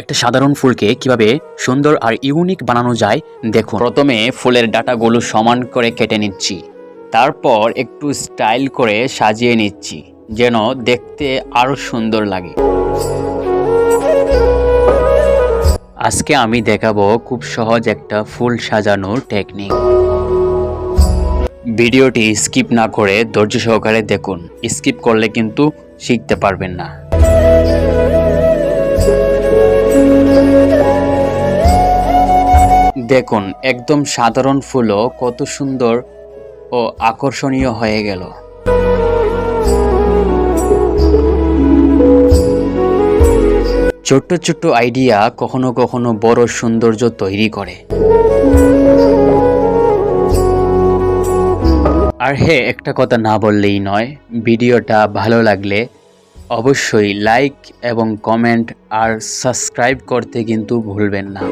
একটা সাধারণ ফুলকে কিভাবে সুন্দর আর ইউনিক বানানো যায় দেখুন। প্রথমে ফুলের ডাঁটাগুলো সমান করে কেটে নিচ্ছি, তারপর একটু স্টাইল করে সাজিয়ে নিচ্ছি যেন দেখতে আরো সুন্দর লাগে। আজকে আমি দেখাবো খুব সহজ একটা ফুল সাজানোর টেকনিক। ভিডিওটি স্কিপ না করে ধৈর্য সহকারে দেখুন, স্কিপ করলে কিন্তু শিখতে পারবেন না। দেখুন, একদম সাধারণ ফুলও কত সুন্দর ও আকর্ষণীয় হয়ে গেল। ছোট্ট ছোট্ট আইডিয়া কখনো কখনো বড় সৌন্দর্য তৈরি করে। আর হ্যাঁ, একটা কথা না বললেই নয়, ভিডিওটা ভালো লাগলে অবশ্যই লাইক এবং কমেন্ট আর সাবস্ক্রাইব করতে কিন্তু ভুলবেন না।